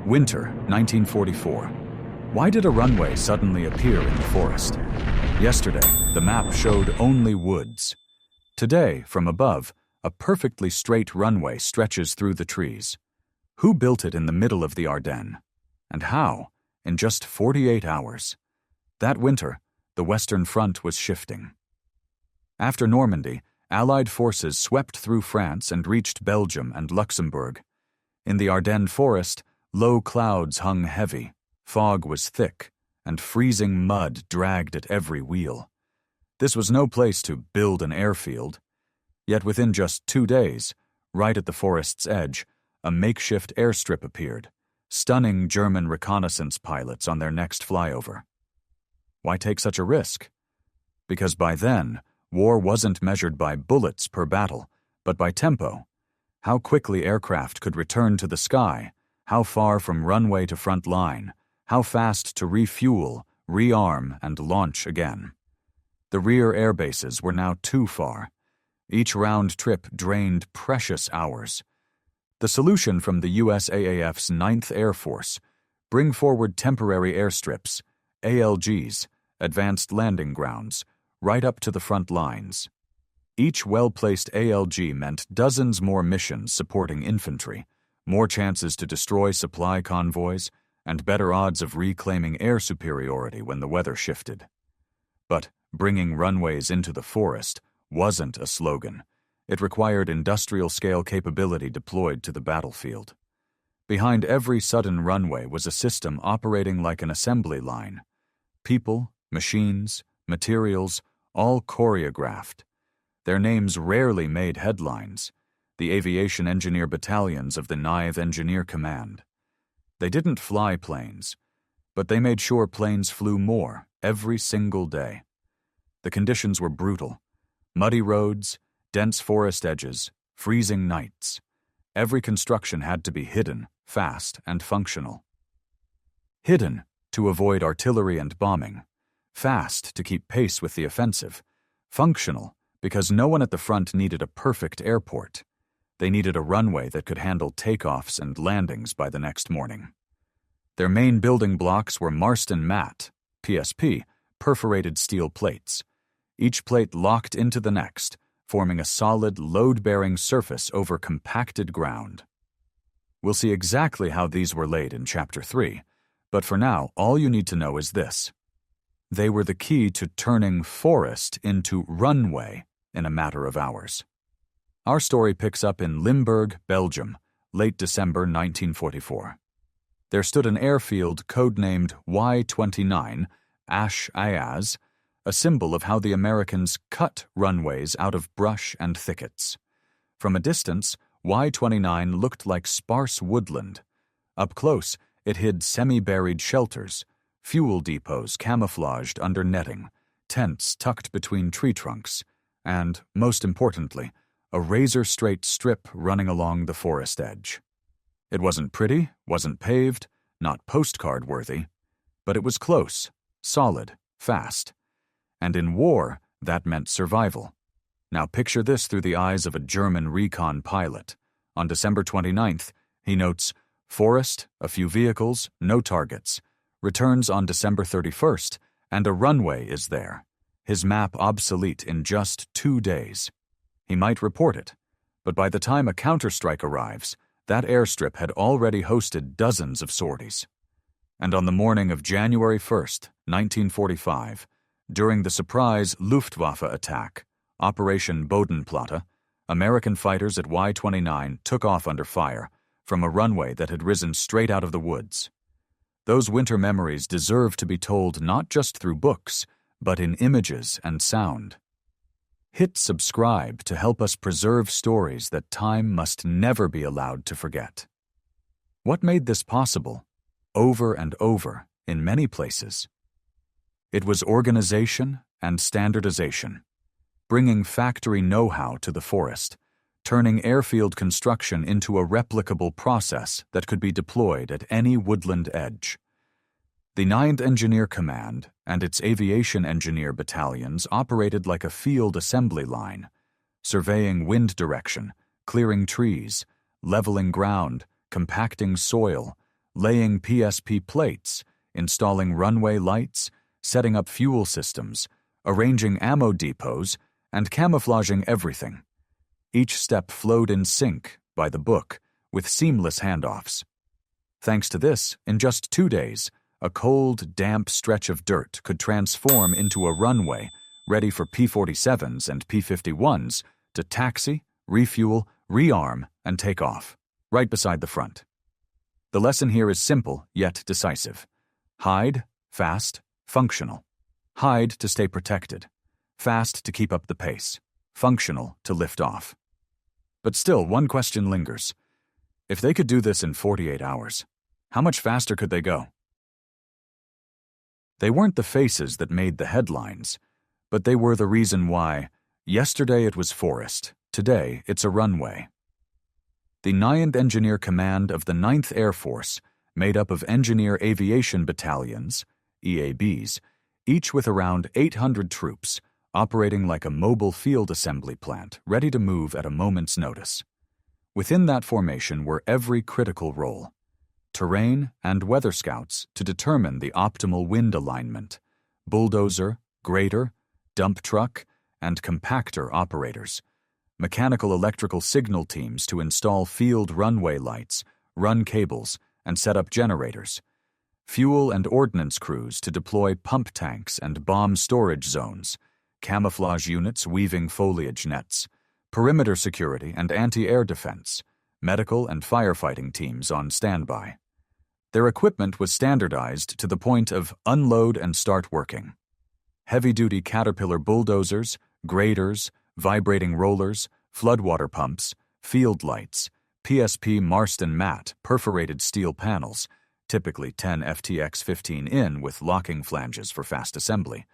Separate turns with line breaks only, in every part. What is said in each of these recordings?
Winter, 1944. Why did a runway suddenly appear in the forest? Yesterday, the map showed only woods. Today, from above, a perfectly straight runway stretches through the trees. Who built it in the middle of the Ardennes? And how? In just 48 hours. That winter, the Western Front was shifting. After Normandy, Allied forces swept through France and reached Belgium and Luxembourg. In the Ardennes forest, low clouds hung heavy, fog was thick, and freezing mud dragged at every wheel. This was no place to build an airfield. Yet within just 2 days, right at the forest's edge, a makeshift airstrip appeared, stunning German reconnaissance pilots on their next flyover. Why take such a risk? Because by then, war wasn't measured by bullets per battle, but by tempo. How quickly aircraft could return to the sky, how far from runway to front line, how fast to refuel, rearm, and launch again. The rear air bases were now too far. Each round trip drained precious hours. The solution from the USAAF's 9th Air Force: bring forward temporary airstrips, ALGs, advanced landing grounds, right up to the front lines. Each well-placed ALG meant dozens more missions supporting infantry, more chances to destroy supply convoys, and better odds of reclaiming air superiority when the weather shifted. But bringing runways into the forest wasn't a slogan. It required industrial-scale capability deployed to the battlefield. Behind every sudden runway was a system operating like an assembly line. People, machines, materials, all choreographed. Their names rarely made headlines: the Aviation Engineer Battalions of the 9th Engineer Command. They didn't fly planes, but they made sure planes flew more every single day. The conditions were brutal: muddy roads, dense forest edges, freezing nights. Every construction had to be hidden, fast, and functional. Hidden to avoid artillery and bombing. Fast to keep pace with the offensive. Functional because no one at the front needed a perfect airport. They needed a runway that could handle takeoffs and landings by the next morning. Their main building blocks were Marston mat, PSP, perforated steel plates. Each plate locked into the next, forming a solid, load-bearing surface over compacted ground. We'll see exactly how these were laid in Chapter 3, but for now, all you need to know is this: they were the key to turning forest into runway in a matter of hours. Our story picks up in Limburg, Belgium, late December 1944. There stood an airfield codenamed Y-29, Ash Ayaz, a symbol of how the Americans cut runways out of brush and thickets. From a distance, Y-29 looked like sparse woodland. Up close, it hid semi-buried shelters, fuel depots camouflaged under netting, tents tucked between tree trunks, and, most importantly, a razor-straight strip running along the forest edge. It wasn't pretty, wasn't paved, not postcard-worthy, but it was close, solid, fast. And in war, that meant survival. Now picture this through the eyes of a German recon pilot. On December 29th, he notes, "Forest, a few vehicles, no targets." Returns on December 31st, and a runway is there. His map obsolete in just 2 days. He might report it, but by the time a counterstrike arrives, that airstrip had already hosted dozens of sorties. And on the morning of January 1st, 1945, during the surprise Luftwaffe attack, Operation Bodenplatte, American fighters at Y-29 took off under fire from a runway that had risen straight out of the woods. Those winter memories deserve to be told not just through books, but in images and sound. Hit subscribe to help us preserve stories that time must never be allowed to forget. What made this possible? Over and over, in many places. It was organization and standardization, bringing factory know-how to the forest, turning airfield construction into a replicable process that could be deployed at any woodland edge. The 9th Engineer Command and its aviation engineer battalions operated like a field assembly line, surveying wind direction, clearing trees, leveling ground, compacting soil, laying PSP plates, installing runway lights, setting up fuel systems, arranging ammo depots, and camouflaging everything. Each step flowed in sync, by the book, with seamless handoffs. Thanks to this, in just 2 days, a cold, damp stretch of dirt could transform into a runway ready for P-47s and P-51s to taxi, refuel, rearm, and take off, right beside the front. The lesson here is simple, yet decisive. Hide, fast, functional. Hide to stay protected. Fast to keep up the pace. Functional to lift off. But still, one question lingers. If they could do this in 48 hours, how much faster could they go? They weren't the faces that made the headlines, but they were the reason why yesterday it was forest, today it's a runway. The 9th Engineer Command of the 9th Air Force, made up of Engineer Aviation Battalions, EABs, each with around 800 troops, operating like a mobile field assembly plant ready to move at a moment's notice. Within that formation were every critical role: terrain and weather scouts to determine the optimal wind alignment, bulldozer, grader, dump truck, and compactor operators, mechanical electrical signal teams to install field runway lights, run cables, and set up generators, fuel and ordnance crews to deploy pump tanks and bomb storage zones, camouflage units weaving foliage nets, perimeter security and anti-air defense, medical and firefighting teams on standby. Their equipment was standardized to the point of unload and start working. Heavy-duty Caterpillar bulldozers, graders, vibrating rollers, floodwater pumps, field lights, PSP Marston mat perforated steel panels, typically 10 FTX 15 in with locking flanges for fast assembly,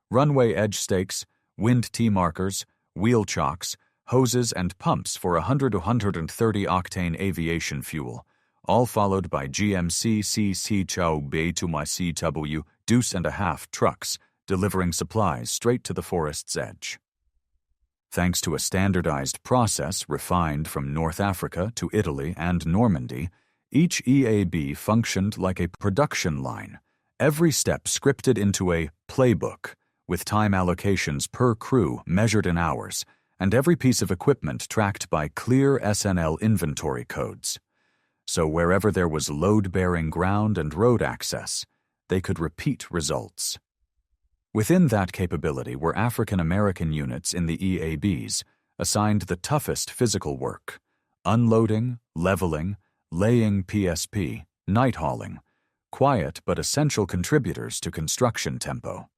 runway edge stakes, wind T-markers, wheel chocks, hoses and pumps for 100 to 130 octane aviation fuel, all followed by GMC CC Chow Bay to my CW deuce and a half trucks, delivering supplies straight to the forest's edge. Thanks to a standardized process refined from North Africa to Italy and Normandy, each EAB functioned like a production line, every step scripted into a playbook, with time allocations per crew measured in hours, and every piece of equipment tracked by clear SNL inventory codes. So wherever there was load-bearing ground and road access, they could repeat results. Within that capability were African American units in the EABs, assigned the toughest physical work: unloading, leveling, laying PSP, night hauling, quiet but essential contributors to construction tempo.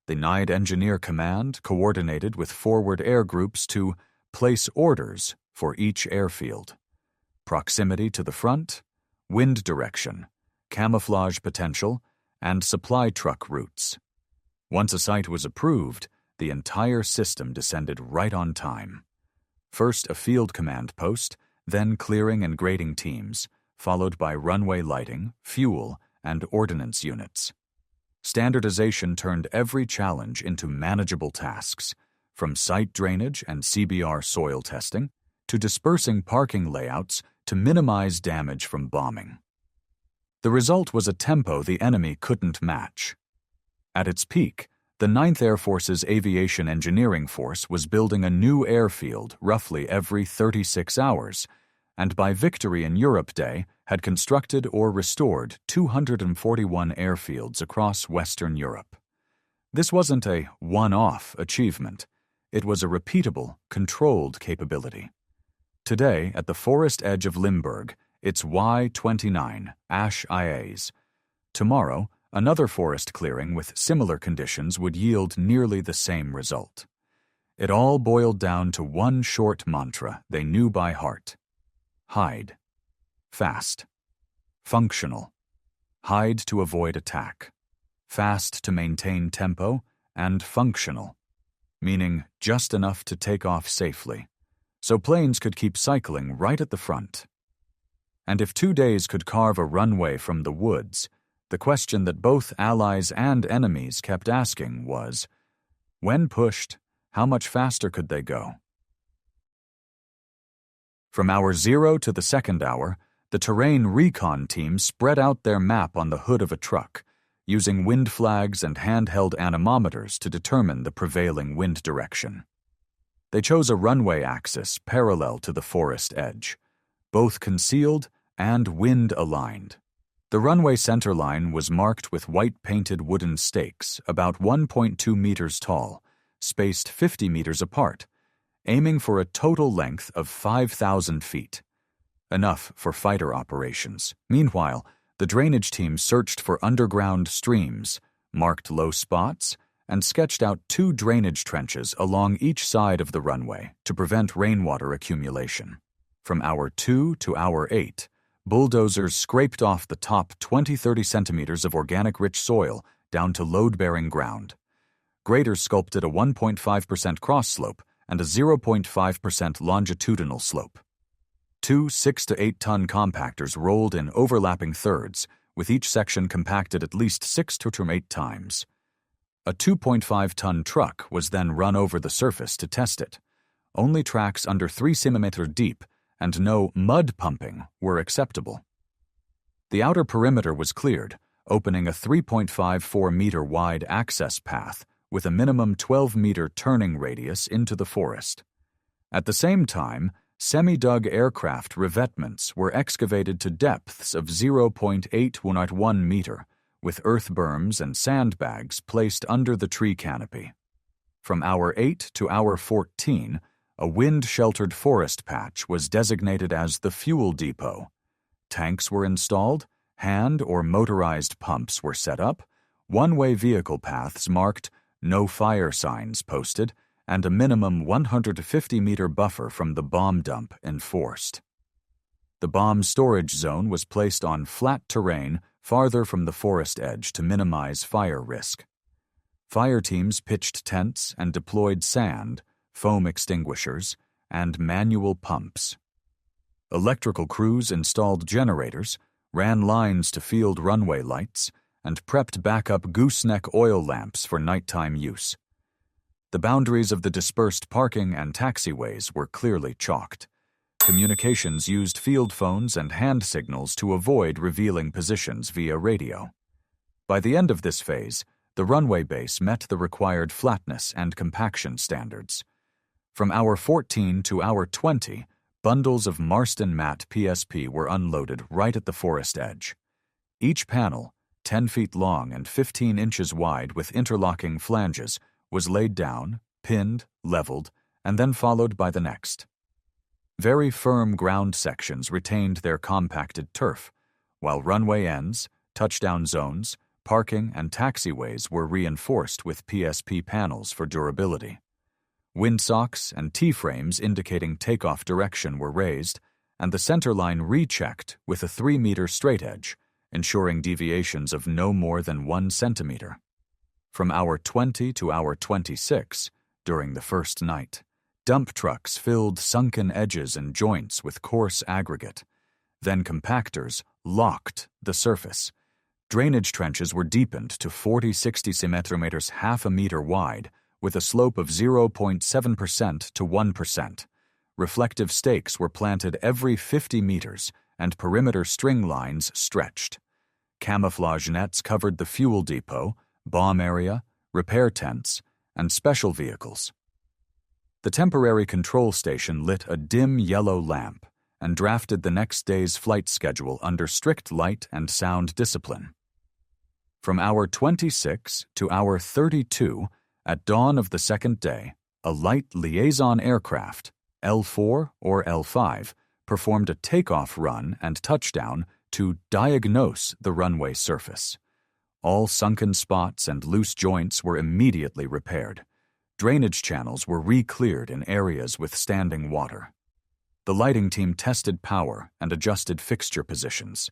The 9th Engineer Command coordinated with forward air groups to place orders for each airfield. Proximity to the front, wind direction, camouflage potential, and supply truck routes. Once a site was approved, the entire system descended right on time. First a field command post, then clearing and grading teams, followed by runway lighting, fuel, and ordnance units. Standardization turned every challenge into manageable tasks, from site drainage and CBR soil testing, to dispersing parking layouts to minimize damage from bombing. The result was a tempo the enemy couldn't match. At its peak, the 9th Air Force's Aviation Engineering Force was building a new airfield roughly every 36 hours, and by Victory in Europe Day had constructed or restored 241 airfields across Western Europe. This wasn't a one-off achievement. It was a repeatable, controlled capability. Today, at the forest edge of Limburg, it's Y-29, Ash IAs. Tomorrow, another forest clearing with similar conditions would yield nearly the same result. It all boiled down to one short mantra they knew by heart: hide. Fast. Functional. Hide to avoid attack. Fast to maintain tempo, and functional, meaning just enough to take off safely, so planes could keep cycling right at the front. And if 2 days could carve a runway from the woods, the question that both allies and enemies kept asking was, when pushed, how much faster could they go? From hour 0 to the second hour, The terrain recon team spread out their map on the hood of a truck, using wind flags and handheld anemometers to determine the prevailing wind direction. They chose a runway axis parallel to the forest edge, both concealed and wind-aligned. The runway centerline was marked with white-painted wooden stakes about 1.2 meters tall, spaced 50 meters apart, aiming for a total length of 5,000 feet. Enough for fighter operations. Meanwhile, the drainage team searched for underground streams, marked low spots, and sketched out 2 drainage trenches along each side of the runway to prevent rainwater accumulation. From hour 2 to hour 8, bulldozers scraped off the top 20-30 centimeters of organic-rich soil down to load-bearing ground. Graders sculpted a 1.5% cross slope and a 0.5% longitudinal slope. 2 6 to 8 ton compactors rolled in overlapping thirds, with each section compacted at least 6 to 8 times. A 2.5-ton truck was then run over the surface to test it. Only tracks under 3 centimeters deep and no mud pumping were acceptable. The outer perimeter was cleared, opening a 3.54-meter wide access path with a minimum 12-meter turning radius into the forest. At the same time, semi-dug aircraft revetments were excavated to depths of 0.811 meter, with earth berms and sandbags placed under the tree canopy. From hour 8 to hour 14, a wind-sheltered forest patch was designated as the fuel depot. Tanks were installed, hand or motorized pumps were set up, one-way vehicle paths marked, no fire signs posted, and a minimum 150-meter buffer from the bomb dump enforced. The bomb storage zone was placed on flat terrain farther from the forest edge to minimize fire risk. Fire teams pitched tents and deployed sand, foam extinguishers, and manual pumps. Electrical crews installed generators, ran lines to field runway lights, and prepped backup gooseneck oil lamps for nighttime use. The boundaries of the dispersed parking and taxiways were clearly chalked. Communications used field phones and hand signals to avoid revealing positions via radio. By the end of this phase, the runway base met the required flatness and compaction standards. From hour 14 to hour 20, bundles of Marston mat PSP were unloaded right at the forest edge. Each panel, 10 feet long and 15 inches wide with interlocking flanges, was laid down, pinned, leveled, and then followed by the next. Very firm ground sections retained their compacted turf, while runway ends, touchdown zones, parking, and taxiways were reinforced with PSP panels for durability. Windsocks and T-frames indicating takeoff direction were raised, and the centerline rechecked with a 3-meter straightedge, ensuring deviations of no more than 1 centimeter. From hour 20 to hour 26, during the first night, dump trucks filled sunken edges and joints with coarse aggregate. Then compactors locked the surface. Drainage trenches were deepened to 40-60 centimeters, half a meter wide, with a slope of 0.7% to 1%. Reflective stakes were planted every 50 meters, and perimeter string lines stretched. Camouflage nets covered the fuel depot, bomb area, repair tents, and special vehicles. The temporary control station lit a dim yellow lamp and drafted the next day's flight schedule under strict light and sound discipline. From hour 26 to hour 32, at dawn of the second day, a light liaison aircraft, L4 or L5, performed a takeoff run and touchdown to diagnose the runway surface. All sunken spots and loose joints were immediately repaired. Drainage channels were re-cleared in areas with standing water. The lighting team tested power and adjusted fixture positions.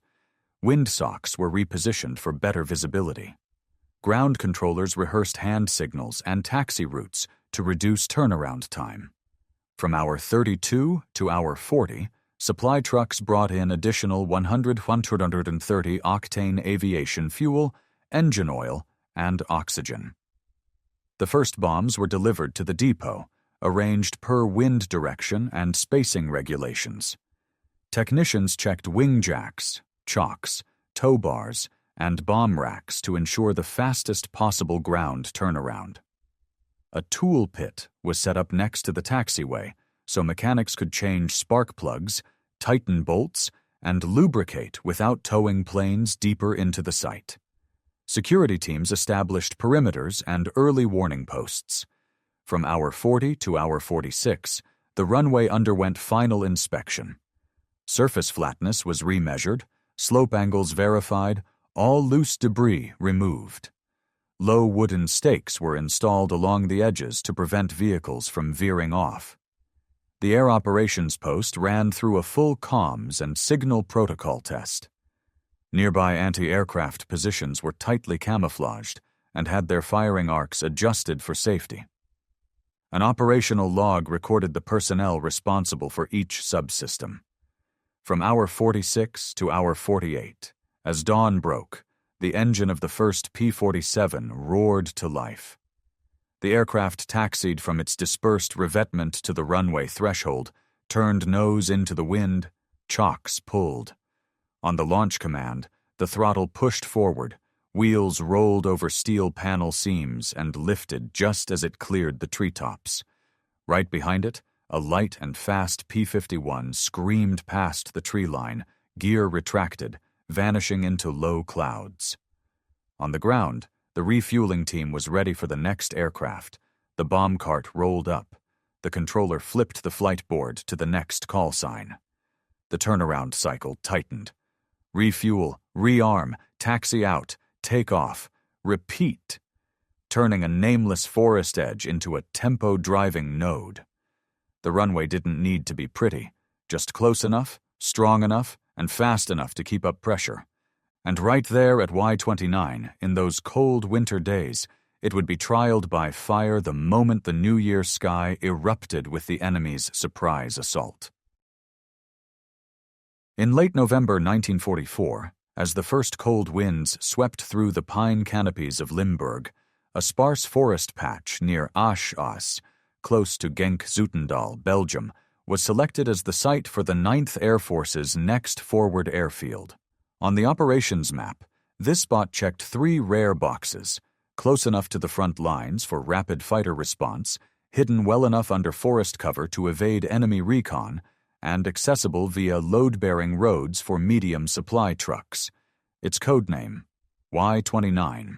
Windsocks were repositioned for better visibility. Ground controllers rehearsed hand signals and taxi routes to reduce turnaround time. From hour 32 to hour 40, supply trucks brought in additional 130 octane aviation fuel, engine oil, and oxygen. The first bombs were delivered to the depot, arranged per wind direction and spacing regulations. Technicians checked wing jacks, chocks, tow bars, and bomb racks to ensure the fastest possible ground turnaround. A tool pit was set up next to the taxiway so mechanics could change spark plugs, tighten bolts, and lubricate without towing planes deeper into the site. Security teams established perimeters and early warning posts. From hour 40 to hour 46, the runway underwent final inspection. Surface flatness was remeasured, slope angles verified, all loose debris removed. Low wooden stakes were installed along the edges to prevent vehicles from veering off. The Air Operations Post ran through a full comms and signal protocol test. Nearby anti-aircraft positions were tightly camouflaged and had their firing arcs adjusted for safety. An operational log recorded the personnel responsible for each subsystem. From hour 46 to hour 48, as dawn broke, the engine of the first P-47 roared to life. The aircraft taxied from its dispersed revetment to the runway threshold, turned nose into the wind, chocks pulled. On the launch command, the throttle pushed forward, wheels rolled over steel panel seams and lifted just as it cleared the treetops. Right behind it, a light and fast P-51 screamed past the tree line, gear retracted, vanishing into low clouds. On the ground, the refueling team was ready for the next aircraft. The bomb cart rolled up. The controller flipped the flight board to the next call sign. The turnaround cycle tightened. Refuel, rearm, taxi out, take off, repeat, turning a nameless forest edge into a tempo-driving node. The runway didn't need to be pretty, just close enough, strong enough, and fast enough to keep up pressure. And right there at Y-29, in those cold winter days, it would be trialed by fire the moment the New Year sky erupted with the enemy's surprise assault. In late November 1944, as the first cold winds swept through the pine canopies of Limburg, a sparse forest patch near Asch, close to Genk-Zoetendaal, Belgium, was selected as the site for the 9th Air Force's next forward airfield. On the operations map, this spot checked 3 rare boxes, close enough to the front lines for rapid fighter response, hidden well enough under forest cover to evade enemy recon, and accessible via load-bearing roads for medium supply trucks. Its codename, Y-29.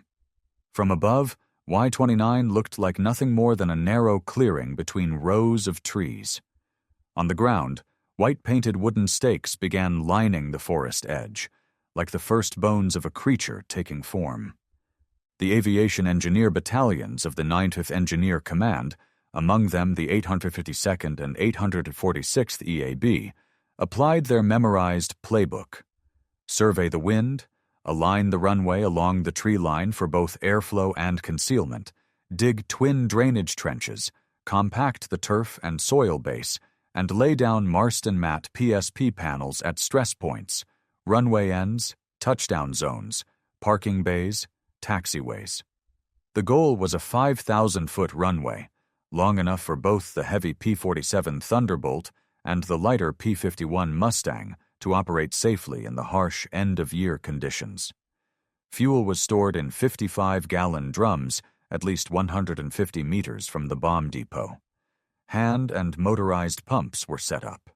From above, Y-29 looked like nothing more than a narrow clearing between rows of trees. On the ground, white-painted wooden stakes began lining the forest edge, like the first bones of a creature taking form. The aviation engineer battalions of the 9th Engineer Command, among them the 852nd and 846th EAB, applied their memorized playbook. Survey the wind, align the runway along the tree line for both airflow and concealment, dig twin drainage trenches, compact the turf and soil base, and lay down Marston mat PSP panels at stress points, runway ends, touchdown zones, parking bays, taxiways. The goal was a 5,000-foot runway, long enough for both the heavy P-47 Thunderbolt and the lighter P-51 Mustang to operate safely in the harsh end-of-year conditions. Fuel was stored in 55-gallon drums at least 150 meters from the bomb depot. Hand and motorized pumps were set up.